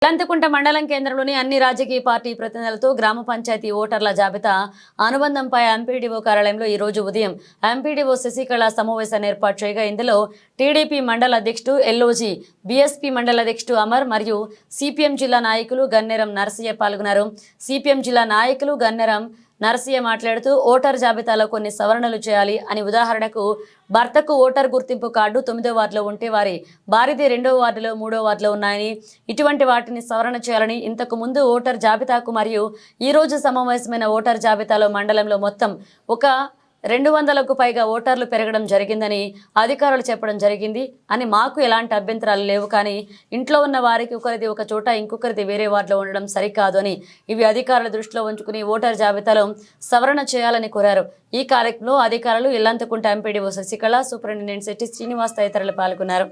లంతకుంట మండలం కేంద్రంలోని అన్ని రాజకీయ పార్టీ ప్రతినిధులతో గ్రామ పంచాయతీ ఓటర్ల జాబితా అనుబంధంపై ఎంపీడీఓ కార్యాలయంలో ఈ రోజు ఉదయం ఎంపీడీఓ శశికళ సమావేశాన్ని ఏర్పాటు చేయగా ఇందులో టీడీపీ మండల అధ్యక్షుడు ఎల్ఓజీ, బీఎస్పీ మండల అధ్యక్షుడు అమర్ మరియు సిపిఎం జిల్లా నాయకులు గన్నేరం నరసయ్య పాల్గొన్నారు. సిపిఎం జిల్లా నాయకులు గన్నేరం నరసయ్య మాట్లాడుతూ ఓటర్ జాబితాలో కొన్ని సవరణలు చేయాలి అని, ఉదాహరణకు భర్తకు ఓటర్ గుర్తింపు కార్డు 9వ వార్డులో ఉంటే వారి భార్యది 2వ వార్డులో 3వ వార్డులో ఉన్నాయని, ఇటువంటి వాటిని సవరణ చేయాలని, ఇంతకు ముందు ఓటర్ జాబితాకు మరియు ఈ రోజు సమావేశమైన ఓటర్ జాబితాలో మండలంలో మొత్తం ఒక 200కు పైగా ఓటర్లు పెరగడం జరిగిందని అధికారులు చెప్పడం జరిగింది అని, మాకు ఎలాంటి అభ్యంతరాలు లేవు, కానీ ఇంట్లో ఉన్న వారికి ఒకరిది ఒక చోట ఇంకొకరిది వేరే వార్డులో ఉండడం సరికాదు అని, ఇవి అధికారుల దృష్టిలో ఉంచుకుని ఓటర్ జాబితాలో సవరణ చేయాలని కోరారు. ఈ కార్యక్రమంలో అధికారులు ఇల్లంతకుంట ఎంపీడీఓ శశికళ, సూపరింటెండెంట్ శెట్టి శ్రీనివాస్ తదితరులు పాల్గొన్నారు.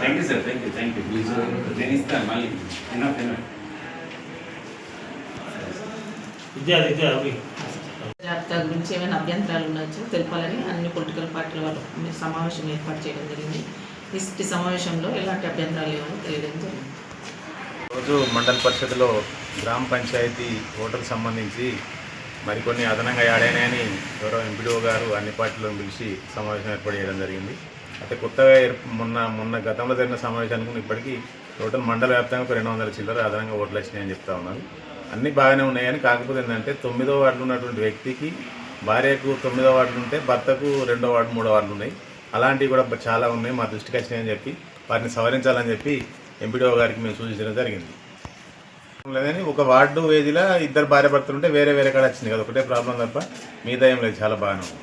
Thank you, sir. Thank you. Please, then is the money. Enough. జాబితా గురించి ఏమైనా అభ్యంతరాలు ఉండొచ్చు తెలపాలని అన్ని పొలిటికల్ పార్టీల వాళ్ళు సమావేశం ఏర్పాటు చేయడం జరిగింది. ఈ సమావేశంలో ఎలాంటి అభ్యంతరాలు లేవని తెలియడం జరిగింది. రోజు మండల పరిషత్లో గ్రామ పంచాయతీ ఓటర్కి సంబంధించి మరికొన్ని అదనంగా యాడైనాయని గౌరవ ఎంపీడీఓ గారు అన్ని పార్టీలను పిలిచి సమావేశం ఏర్పాటు చేయడం జరిగింది. అయితే కొత్తగా మొన్న గతంలో జరిగిన సమావేశానికి ఇప్పటికీ టోటల్ మండల వ్యాప్తంగా ఒక 200 చిల్లర అదనంగా ఓట్లు వచ్చినాయని చెప్తా ఉన్నారు. అన్నీ బాగానే ఉన్నాయి, కానీ కాకపోతే ఏంటంటే 9వ వార్డులో ఉన్నటువంటి వ్యక్తికి భార్యకు 9వ వార్డులు ఉంటే భర్తకు 2వ వార్డు 3వ వార్డులు ఉన్నాయి. అలాంటివి కూడా చాలా ఉన్నాయి, మా దృష్టికి వచ్చినాయని చెప్పి వాటిని సవరించాలని చెప్పి ఎంపీడీఓ గారికి మేము సూచించడం జరిగింది. లేదని ఒక వార్డు వేదిలో 2 భార్య భర్తలు ఉంటే వేరే కాడ వచ్చింది కదా, ఒకటే ప్రాబ్లం తప్ప మిగతా ఏం లేదు, చాలా బాగానే ఉంది.